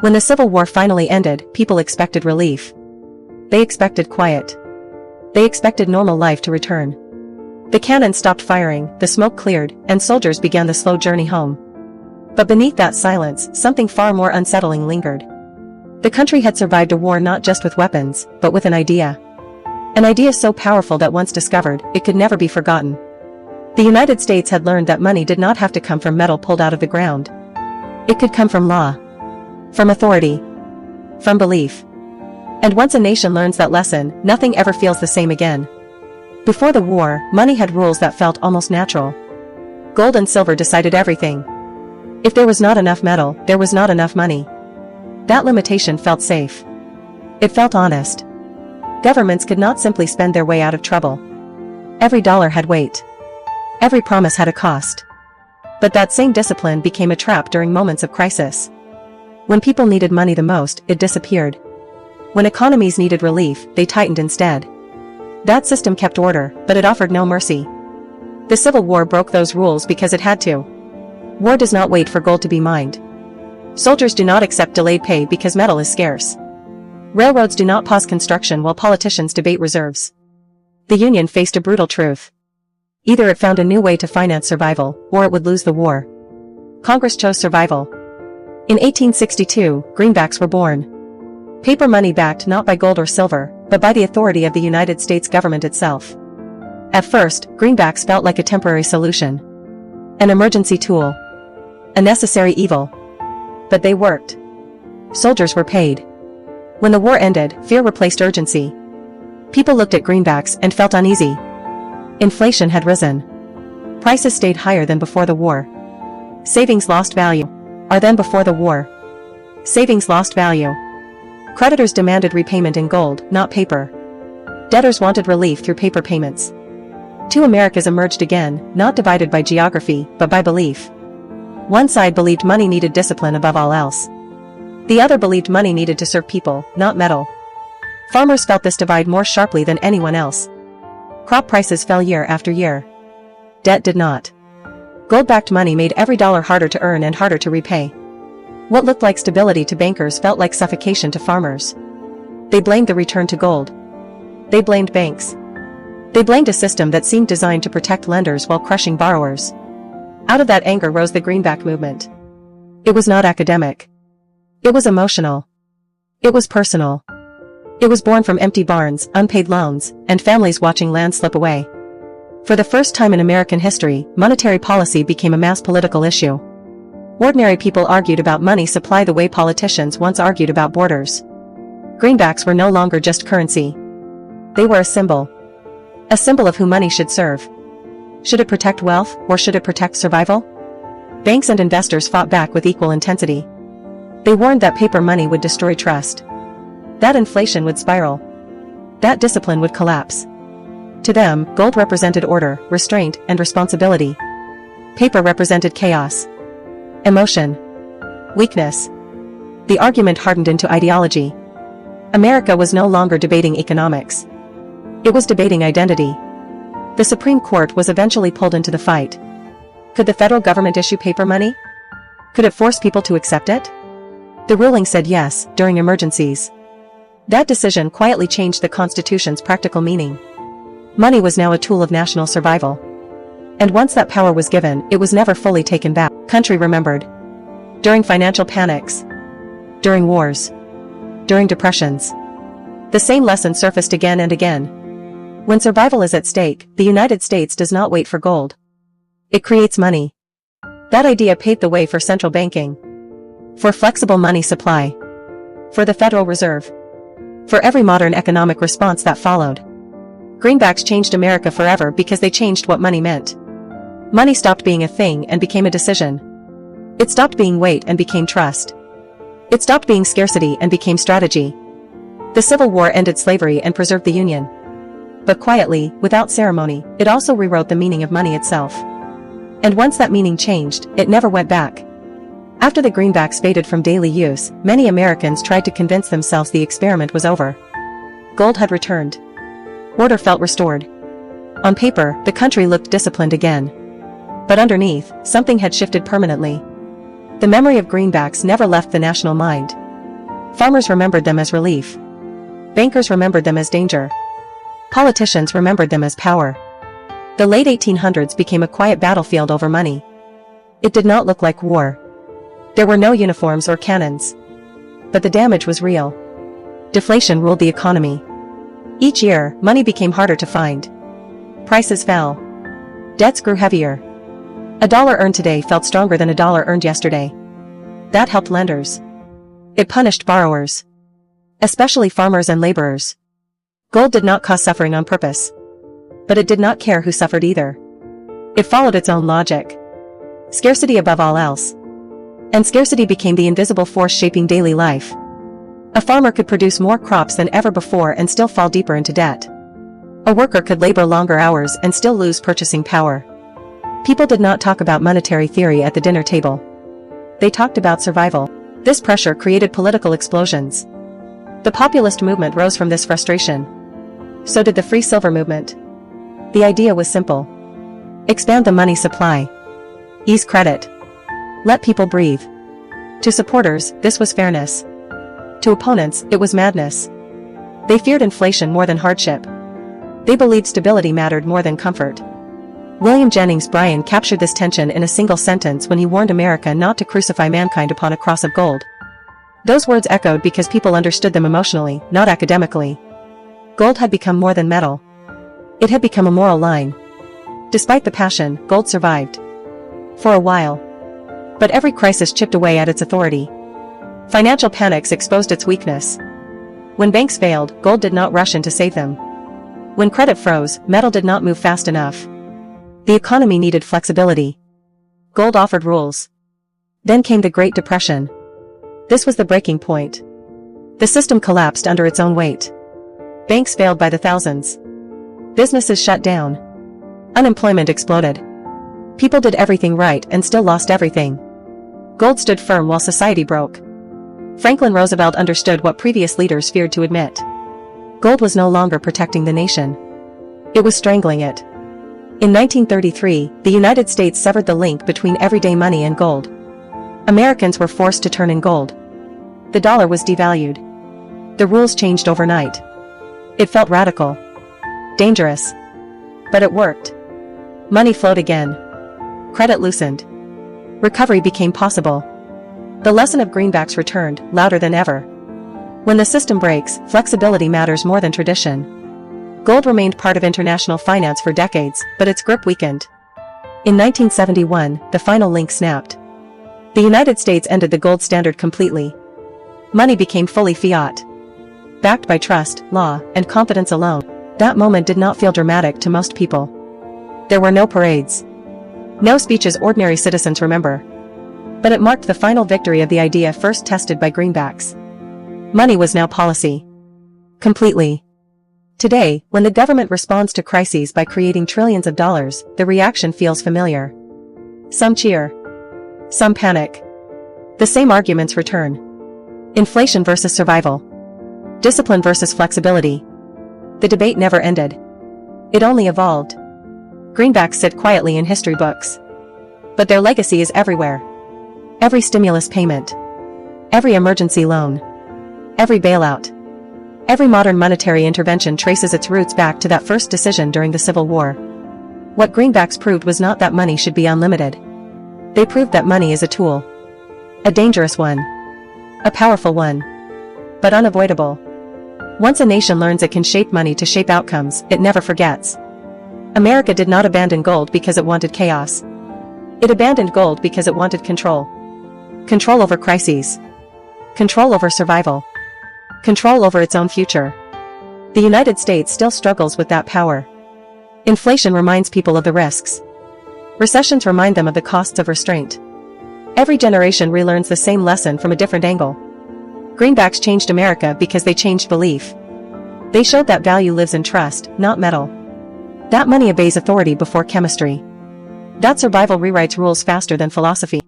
When the Civil War finally ended, people expected relief. They expected quiet. They expected normal life to return. The cannon stopped firing, the smoke cleared, and soldiers began the slow journey home. But beneath that silence, something far more unsettling lingered. The country had survived a war not just with weapons, but with an idea. An idea so powerful that once discovered, it could never be forgotten. The United States had learned that money did not have to come from metal pulled out of the ground. It could come from law. From authority. From belief. And once a nation learns that lesson, nothing ever feels the same again. Before the war, money had rules that felt almost natural. Gold and silver decided everything. If there was not enough metal, there was not enough money. That limitation felt safe. It felt honest. Governments could not simply spend their way out of trouble. Every dollar had weight. Every promise had a cost. But that same discipline became a trap during moments of crisis. When people needed money the most, it disappeared. When economies needed relief, they tightened instead. That system kept order, but it offered no mercy. The Civil War broke those rules because it had to. War does not wait for gold to be mined. Soldiers do not accept delayed pay because metal is scarce. Railroads do not pause construction while politicians debate reserves. The Union faced a brutal truth. Either it found a new way to finance survival, or it would lose the war. Congress chose survival. In 1862, greenbacks were born. Paper money backed not by gold or silver, but by the authority of the United States government itself. At first, greenbacks felt like a temporary solution. An emergency tool. A necessary evil. But they worked. Soldiers were paid. When the war ended, fear replaced urgency. People looked at greenbacks and felt uneasy. Inflation had risen. Prices stayed higher than before the war. Savings lost value. Or than before the war. Savings lost value. Creditors demanded repayment in gold, not paper. Debtors wanted relief through paper payments. Two Americas emerged again, not divided by geography, but by belief. One side believed money needed discipline above all else. The other believed money needed to serve people, not metal. Farmers felt this divide more sharply than anyone else. Crop prices fell year after year. Debt did not. Gold-backed money made every dollar harder to earn and harder to repay. What looked like stability to bankers felt like suffocation to farmers. They blamed the return to gold. They blamed banks. They blamed a system that seemed designed to protect lenders while crushing borrowers. Out of that anger rose the Greenback movement. It was not academic. It was emotional. It was personal. It was born from empty barns, unpaid loans, and families watching land slip away. For the first time in American history, monetary policy became a mass political issue. Ordinary people argued about money supply the way politicians once argued about borders. Greenbacks were no longer just currency. They were a symbol. A symbol of who money should serve. Should it protect wealth, or should it protect survival? Banks and investors fought back with equal intensity. They warned that paper money would destroy trust. That inflation would spiral. That discipline would collapse. To them, gold represented order, restraint, and responsibility. Paper represented chaos. Emotion. Weakness. The argument hardened into ideology. America was no longer debating economics. It was debating identity. The Supreme Court was eventually pulled into the fight. Could the federal government issue paper money? Could it force people to accept it? The ruling said yes, during emergencies. That decision quietly changed the Constitution's practical meaning. Money was now a tool of national survival. And once that power was given, it was never fully taken back. Country remembered. During financial panics. During wars. During depressions. The same lesson surfaced again and again. When survival is at stake, the United States does not wait for gold. It creates money. That idea paved the way for central banking. For flexible money supply. For the Federal Reserve. For every modern economic response that followed. Greenbacks changed America forever because they changed what money meant. Money stopped being a thing and became a decision. It stopped being weight and became trust. It stopped being scarcity and became strategy. The Civil War ended slavery and preserved the Union. But quietly, without ceremony, it also rewrote the meaning of money itself. And once that meaning changed, it never went back. After the greenbacks faded from daily use, many Americans tried to convince themselves the experiment was over. Gold had returned. Order felt restored. On paper, the country looked disciplined again. But underneath, something had shifted permanently. The memory of greenbacks never left the national mind. Farmers remembered them as relief. Bankers remembered them as danger. Politicians remembered them as power. The late 1800s became a quiet battlefield over money. It did not look like war. There were no uniforms or cannons. But the damage was real. Deflation ruled the economy. Each year, money became harder to find. Prices fell. Debts grew heavier. A dollar earned today felt stronger than a dollar earned yesterday. That helped lenders. It punished borrowers. Especially farmers and laborers. Gold did not cause suffering on purpose. But it did not care who suffered either. It followed its own logic. Scarcity above all else. And scarcity became the invisible force shaping daily life. A farmer could produce more crops than ever before and still fall deeper into debt. A worker could labor longer hours and still lose purchasing power. People did not talk about monetary theory at the dinner table. They talked about survival. This pressure created political explosions. The populist movement rose from this frustration. So did the free silver movement. The idea was simple. Expand the money supply. Ease credit. Let people breathe. To supporters, this was fairness. To opponents, it was madness. They feared inflation more than hardship. They believed stability mattered more than comfort. William Jennings Bryan captured this tension in a single sentence when he warned America not to crucify mankind upon a cross of gold. Those words echoed because people understood them emotionally, not academically. Gold had become more than metal. It had become a moral line. Despite the passion, gold survived. For a while. But every crisis chipped away at its authority. Financial panics exposed its weakness. When banks failed, gold did not rush in to save them. When credit froze, metal did not move fast enough. The economy needed flexibility. Gold offered rules. Then came the Great Depression. This was the breaking point. The system collapsed under its own weight. Banks failed by the thousands. Businesses shut down. Unemployment exploded. People did everything right and still lost everything. Gold stood firm while society broke. Franklin Roosevelt understood what previous leaders feared to admit. Gold was no longer protecting the nation. It was strangling it. In 1933, the United States severed the link between everyday money and gold. Americans were forced to turn in gold. The dollar was devalued. The rules changed overnight. It felt radical. Dangerous. But it worked. Money flowed again. Credit loosened. Recovery became possible. The lesson of greenbacks returned, louder than ever. When the system breaks, flexibility matters more than tradition. Gold remained part of international finance for decades, but its grip weakened. In 1971, the final link snapped. The United States ended the gold standard completely. Money became fully fiat. Backed by trust, law, and confidence alone. That moment did not feel dramatic to most people. There were no parades. No speeches ordinary citizens remember. But it marked the final victory of the idea first tested by greenbacks. Money was now policy. Completely. Today, when the government responds to crises by creating trillions of dollars, the reaction feels familiar. Some cheer. Some panic. The same arguments return. Inflation versus survival. Discipline versus flexibility. The debate never ended. It only evolved. Greenbacks sit quietly in history books. But their legacy is everywhere. Every stimulus payment. Every emergency loan. Every bailout. Every modern monetary intervention traces its roots back to that first decision during the Civil War. What greenbacks proved was not that money should be unlimited. They proved that money is a tool. A dangerous one. A powerful one. But unavoidable. Once a nation learns it can shape money to shape outcomes, it never forgets. America did not abandon gold because it wanted chaos. It abandoned gold because it wanted control. Control over crises. Control over survival. Control over its own future. The United States still struggles with that power. Inflation reminds people of the risks. Recessions remind them of the costs of restraint. Every generation relearns the same lesson from a different angle. Greenbacks changed America because they changed belief. They showed that value lives in trust, not metal. That money obeys authority before chemistry. That survival rewrites rules faster than philosophy.